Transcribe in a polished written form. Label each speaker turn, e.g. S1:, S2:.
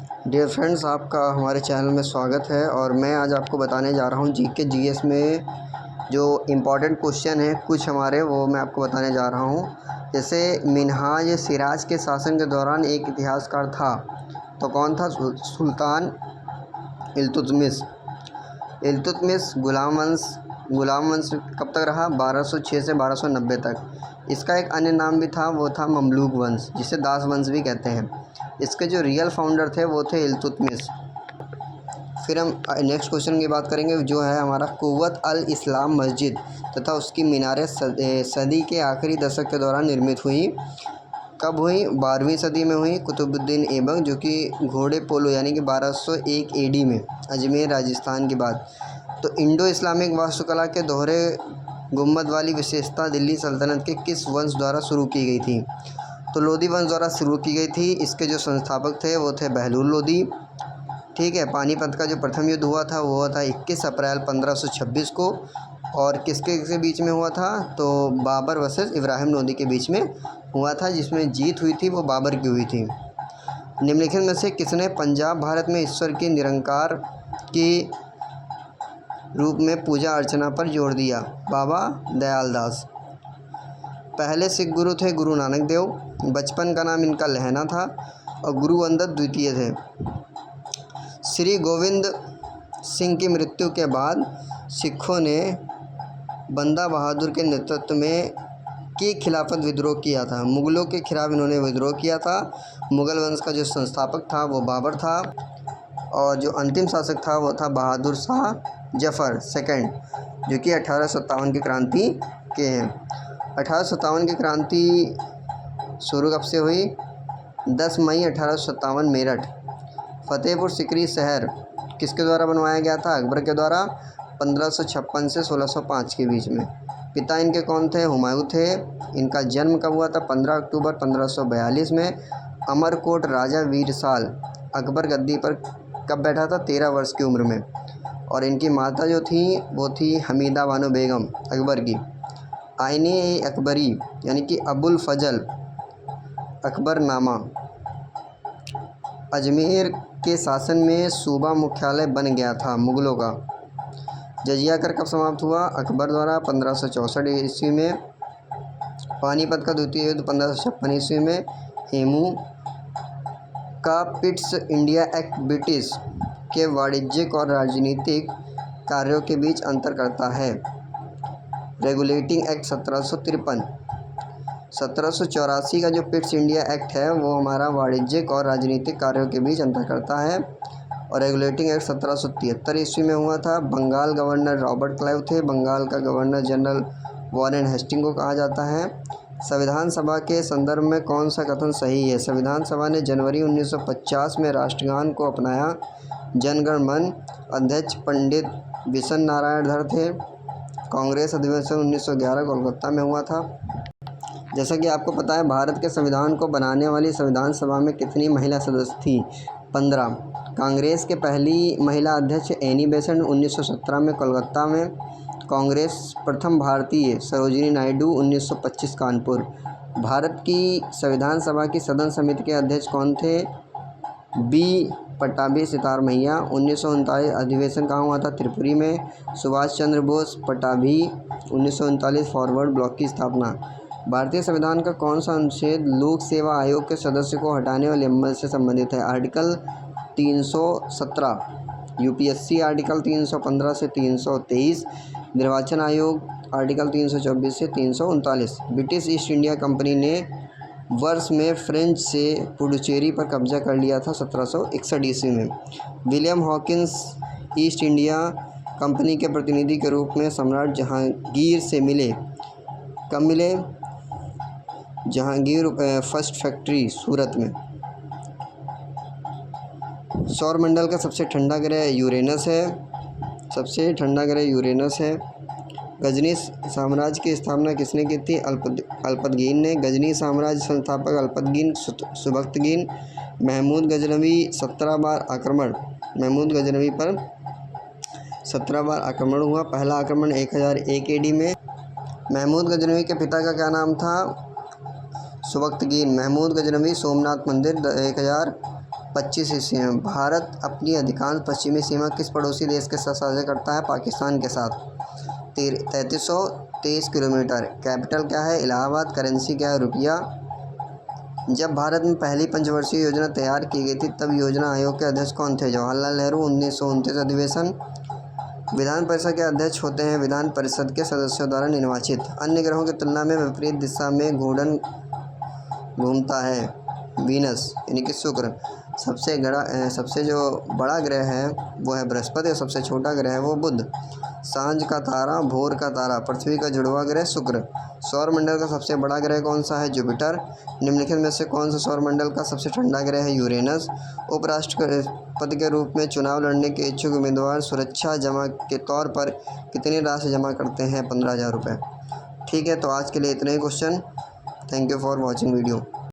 S1: Dear friends, आपका हमारे channel में स्वागत है। और मैं आज आपको बताने जा रहा हूँ जीके जीएस में जो इम्पॉर्टेंट क्वेश्चन है कुछ हमारे, वो मैं आपको बताने जा रहा हूँ। जैसे मिन्हाज सिराज के शासन के दौरान एक इतिहासकार था, तो कौन था? सुल्तान इल्तुतमिश। इल्तुतमिश गुलाम वंश कब तक रहा? 1206 से 1290 तक। इसका एक अन्य नाम भी था, वो था ममलूक वंश, जिसे दास वंश भी कहते हैं। इसके जो रियल फाउंडर थे वो थे इल्तुतमिश। फिर हम नेक्स्ट क्वेश्चन की बात करेंगे, जो है हमारा कुव्वत अल इस्लाम मस्जिद तथा उसकी मीनारें सदी के आखिरी दशक के दौरान निर्मित हुई। कब हुई? 12वीं सदी में हुई। कुतुबुद्दीन ऐबक, जो कि घोड़े पोलो यानी कि 1201 एडी में, अजमेर राजस्थान की बात। तो इंडो इस्लामिक वास्तुकला के दोहरे गुंबद वाली विशेषता दिल्ली सल्तनत के किस वंश द्वारा शुरू की गई थी? तो लोधी वंश द्वारा शुरू की गई थी। इसके जो संस्थापक थे वो थे बहलूल लोधी। ठीक है। पानीपत का जो प्रथम युद्ध हुआ था वो हुआ था 21 अप्रैल 1526 को। और किसके के बीच में हुआ था? तो बाबर वर्सेस इब्राहिम लोदी के बीच में हुआ था, जिसमें जीत हुई थी वो बाबर की हुई थी। निम्नलिखित में से किसने पंजाब भारत में ईश्वर की निरंकार की रूप में पूजा अर्चना पर जोर दिया? बाबा दयाल दास। पहले सिख गुरु थे गुरु नानक देव। बचपन का नाम इनका लहना था और गुरु अंगद द्वितीय थे। श्री गोविंद सिंह की मृत्यु के बाद सिखों ने बंदा बहादुर के नेतृत्व में के खिलाफत विद्रोह किया था। मुग़लों के खिलाफ इन्होंने विद्रोह किया था। मुग़ल वंश का जो संस्थापक था वो बाबर था, और जो अंतिम शासक था वो था बहादुर शाह जफ़र सेकंड, जो कि 1857 की क्रांति के हैं। 1857 की क्रांति शुरू कब से हुई? 10 मई 1857 मेरठ। फतेहपुर सिकरी शहर किसके द्वारा बनवाया गया था? अकबर के द्वारा, 1556 से 1605 के बीच में। पिता इनके कौन थे? हुमायूं थे। इनका जन्म कब हुआ था? 15 अक्टूबर 1542 में। अमरकोट राजा वीरसाल अकबर गद्दी पर कब बैठा था? 13 वर्ष की उम्र में। और इनकी माता जो थी वो थी हमीदा बानो बेगम अकबर की। आईने अकबरी यानी कि अबुल फजल अकबरनामा अजमेर के शासन में सूबा मुख्यालय बन गया था मुग़लों का। जजिया कर कब समाप्त हुआ? अकबर द्वारा 1564 ईस्वी में। पानीपत का द्वितीय युद्ध 1556 ईस्वी में। हेमू का पिट्स इंडिया एक्ट ब्रिटिश के वाणिज्यिक और राजनीतिक कार्यों के बीच अंतर करता है। Regulating act 1753। 1784 का जो पिट्स इंडिया एक्ट है वो हमारा वाणिज्यिक और राजनीतिक कार्यों के बीच अंतर करता है। और रेगुलेटिंग एक्ट 1773 ईस्वी में हुआ था। बंगाल गवर्नर रॉबर्ट क्लाइव थे। बंगाल का गवर्नर जनरल वॉरेन हेस्टिंग को कहा जाता है। संविधान सभा के संदर्भ में कौन सा कथन सही है? संविधान सभा ने जनवरी 1950 में राष्ट्रगान को अपनाया। जनगण मन अध्यक्ष पंडित बिशन नारायण धर थे। कांग्रेस अधिवेशन 1911 कोलकाता में हुआ था। जैसा कि आपको पता है, भारत के संविधान को बनाने वाली संविधान सभा में कितनी महिला सदस्य थी? 15। कांग्रेस के पहली महिला अध्यक्ष एनी बेसेंट 1917 में कोलकाता में। कांग्रेस प्रथम भारतीय सरोजिनी नायडू 1925 कानपुर। भारत की संविधान सभा की सदन समिति के अध्यक्ष कौन थे? बी पट्टाभी सितार मैया। 1939 अधिवेशन कहाँ हुआ था? त्रिपुरी में। सुभाष चंद्र बोस पट्टाभी 1939 फॉरवर्ड ब्लॉक की स्थापना। भारतीय संविधान का कौन सा अनुच्छेद लोक सेवा आयोग के सदस्य को हटाने वाले अमल से संबंधित है? आर्टिकल 317। यूपीएससी आर्टिकल 315 से 323। निर्वाचन आयोग आर्टिकल 324 से 339। ब्रिटिश ईस्ट इंडिया कंपनी ने वर्ष में फ्रेंच से पुडुचेरी पर कब्जा कर लिया था 1761 ईस्वी में। William Hawkins east India company के प्रतिनिधि के रूप में सम्राट जहांगीर से मिले। कब मिले? जहांगीर फर्स्ट फैक्ट्री सूरत में। सौरमंडल का सबसे ठंडा ग्रह यूरेनस है। सबसे ठंडा ग्रह यूरेनस है। गजनी साम्राज्य की स्थापना किसने की थी? अल्पतगीन ने। गजनी साम्राज्य संस्थापक अल्पतगीन सुबक्तगीन। महमूद गजनवी 17 बार आक्रमण। महमूद गजनवी पर 17 बार आक्रमण हुआ। पहला आक्रमण 1001 एडी में। महमूद गजनवी के पिता का क्या नाम था? सुबक्तगीन। महमूद गजनवी सोमनाथ मंदिर 25 ईस्वी में भारत अपनी अधिकांश पश्चिमी सीमा किस पड़ोसी देश के साथ साझा करता है? पाकिस्तान के साथ। 3323 किलोमीटर। कैपिटल क्या है? इलाहाबाद। करेंसी क्या है? रुपया। जब भारत में पहली पंचवर्षीय योजना तैयार की गई थी तब योजना आयोग के अध्यक्ष कौन थे? जवाहरलाल नेहरू। 1929 अधिवेशन। विधान परिषद के अध्यक्ष होते हैं विधान परिषद के सदस्यों द्वारा निर्वाचित। अन्य ग्रहों की तुलना में विपरीत दिशा में घूर्णन घूमता है वीनस यानी कि शुक्र। सबसे जो बड़ा ग्रह है वो है बृहस्पति और सबसे छोटा ग्रह है वो बुध। सांझ का तारा, भोर का तारा, पृथ्वी का जुड़वा ग्रह शुक्र। सौरमंडल का सबसे बड़ा ग्रह कौन सा है? जुपिटर। निम्नलिखित में से कौन सा सौरमंडल का सबसे ठंडा ग्रह है? यूरेनस। उपराष्ट्रपति के रूप में चुनाव लड़ने के इच्छुक उम्मीदवार सुरक्षा जमा के तौर पर कितनी राशि जमा करते हैं? 15,000 रुपये। ठीक है, तो आज के लिए इतने ही question. Thank you for watching video.